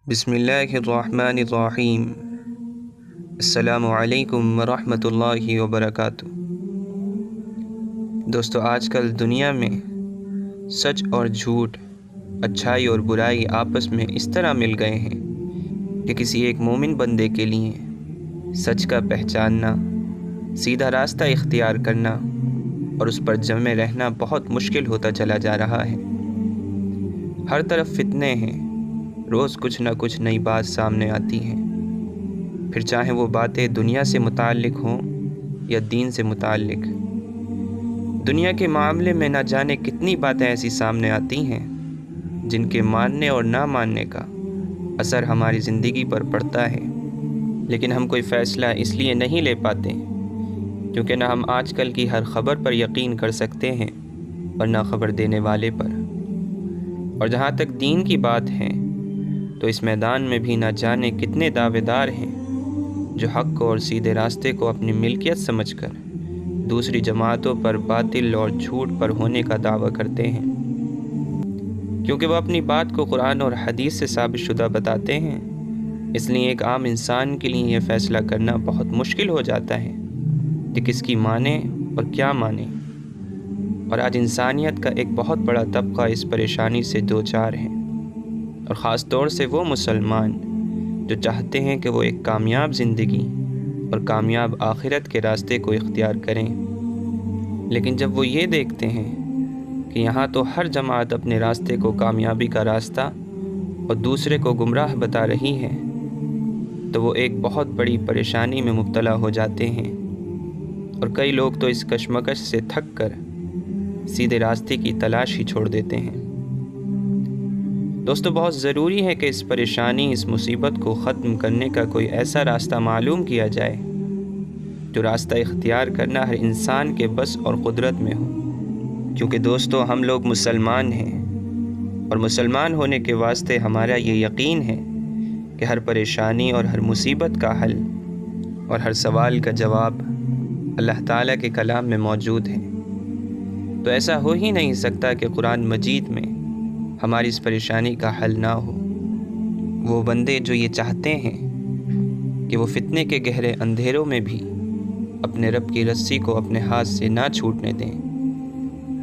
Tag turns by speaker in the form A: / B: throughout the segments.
A: بسم اللہ الرحمن الرحیم۔ السلام علیکم ورحمۃ اللہ وبرکاتہ۔ دوستو، آج کل دنیا میں سچ اور جھوٹ، اچھائی اور برائی آپس میں اس طرح مل گئے ہیں کہ کسی ایک مومن بندے کے لیے سچ کا پہچاننا، سیدھا راستہ اختیار کرنا اور اس پر جمے رہنا بہت مشکل ہوتا چلا جا رہا ہے۔ ہر طرف فتنے ہیں، روز کچھ نہ کچھ نئی بات سامنے آتی ہے، پھر چاہے وہ باتیں دنیا سے متعلق ہوں یا دین سے متعلق۔ دنیا کے معاملے میں نہ جانے کتنی باتیں ایسی سامنے آتی ہیں جن کے ماننے اور نہ ماننے کا اثر ہماری زندگی پر پڑتا ہے، لیکن ہم کوئی فیصلہ اس لیے نہیں لے پاتے کیونکہ نہ ہم آج کل کی ہر خبر پر یقین کر سکتے ہیں اور نہ خبر دینے والے پر۔ اور جہاں تک دین کی بات ہے تو اس میدان میں بھی نہ جانے کتنے دعوے دار ہیں جو حق اور سیدھے راستے کو اپنی ملکیت سمجھ کر دوسری جماعتوں پر باطل اور جھوٹ پر ہونے کا دعویٰ کرتے ہیں، کیونکہ وہ اپنی بات کو قرآن اور حدیث سے ثابت شدہ بتاتے ہیں۔ اس لیے ایک عام انسان کے لیے یہ فیصلہ کرنا بہت مشکل ہو جاتا ہے کہ کس کی مانے اور کیا مانے۔ اور آج انسانیت کا ایک بہت بڑا طبقہ اس پریشانی سے دوچار ہے، اور خاص طور سے وہ مسلمان جو چاہتے ہیں کہ وہ ایک کامیاب زندگی اور کامیاب آخرت کے راستے کو اختیار کریں، لیکن جب وہ یہ دیکھتے ہیں کہ یہاں تو ہر جماعت اپنے راستے کو کامیابی کا راستہ اور دوسرے کو گمراہ بتا رہی ہے تو وہ ایک بہت بڑی پریشانی میں مبتلا ہو جاتے ہیں، اور کئی لوگ تو اس کشمکش سے تھک کر سیدھے راستے کی تلاش ہی چھوڑ دیتے ہیں۔ دوستو، بہت ضروری ہے کہ اس پریشانی، اس مصیبت کو ختم کرنے کا کوئی ایسا راستہ معلوم کیا جائے جو راستہ اختیار کرنا ہر انسان کے بس اور قدرت میں ہو، کیونکہ دوستو ہم لوگ مسلمان ہیں، اور مسلمان ہونے کے واسطے ہمارا یہ یقین ہے کہ ہر پریشانی اور ہر مصیبت کا حل اور ہر سوال کا جواب اللہ تعالیٰ کے کلام میں موجود ہے۔ تو ایسا ہو ہی نہیں سکتا کہ قرآن مجید میں ہماری اس پریشانی کا حل نہ ہو۔ وہ بندے جو یہ چاہتے ہیں کہ وہ فتنے کے گہرے اندھیروں میں بھی اپنے رب کی رسی کو اپنے ہاتھ سے نہ چھوٹنے دیں،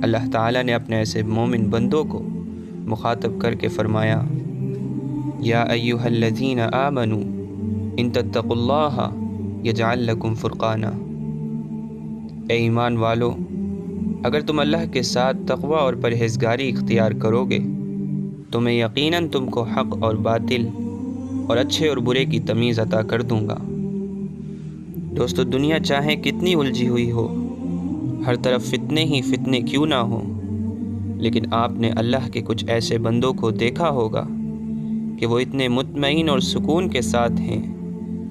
A: اللہ تعالیٰ نے اپنے ایسے مومن بندوں کو مخاطب کر کے فرمایا، یا ایھا الذین آمنوا ان تتقوا اللہ یجعل لکم فرقانا۔ اے ایمان والو، اگر تم اللہ کے ساتھ تقوی اور پرہیزگاری اختیار کرو گے تو میں یقیناً تم کو حق اور باطل اور اچھے اور برے کی تمیز عطا کر دوں گا۔ دوستو، دنیا چاہے کتنی الجھی ہوئی ہو، ہر طرف فتنے ہی فتنے کیوں نہ ہوں، لیکن آپ نے اللہ کے کچھ ایسے بندوں کو دیکھا ہوگا کہ وہ اتنے مطمئن اور سکون کے ساتھ ہیں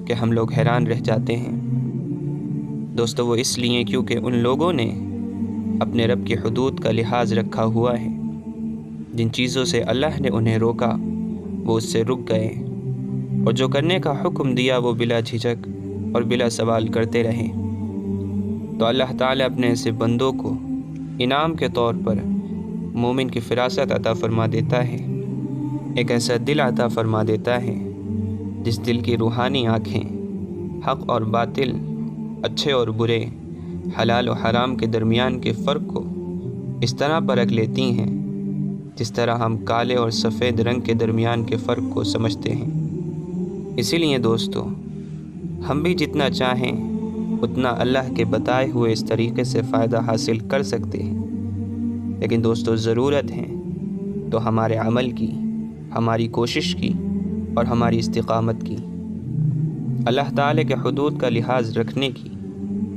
A: کہ ہم لوگ حیران رہ جاتے ہیں۔ دوستو، وہ اس لیے کیونکہ ان لوگوں نے اپنے رب کی حدود کا لحاظ رکھا ہوا ہے۔ جن چیزوں سے اللہ نے انہیں روکا وہ اس سے رک گئے، اور جو کرنے کا حکم دیا وہ بلا جھجک اور بلا سوال کرتے رہے۔ تو اللہ تعالیٰ اپنے ایسے بندوں کو انعام کے طور پر مومن کی فراست عطا فرما دیتا ہے، ایک ایسا دل عطا فرما دیتا ہے جس دل کی روحانی آنکھیں حق اور باطل، اچھے اور برے، حلال و حرام کے درمیان کے فرق کو اس طرح پرکھ لیتی ہیں جس طرح ہم کالے اور سفید رنگ کے درمیان کے فرق کو سمجھتے ہیں۔ اسی لیے دوستو، ہم بھی جتنا چاہیں اتنا اللہ کے بتائے ہوئے اس طریقے سے فائدہ حاصل کر سکتے ہیں، لیکن دوستو ضرورت ہے تو ہمارے عمل کی، ہماری کوشش کی اور ہماری استقامت کی، اللہ تعالیٰ کے حدود کا لحاظ رکھنے کی۔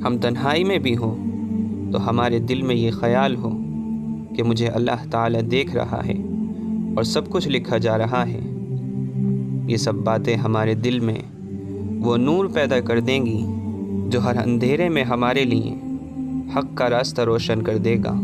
A: ہم تنہائی میں بھی ہوں تو ہمارے دل میں یہ خیال ہو کہ مجھے اللہ تعالیٰ دیکھ رہا ہے اور سب کچھ لکھا جا رہا ہے۔ یہ سب باتیں ہمارے دل میں وہ نور پیدا کر دیں گی جو ہر اندھیرے میں ہمارے لیے حق کا راستہ روشن کر دے گا۔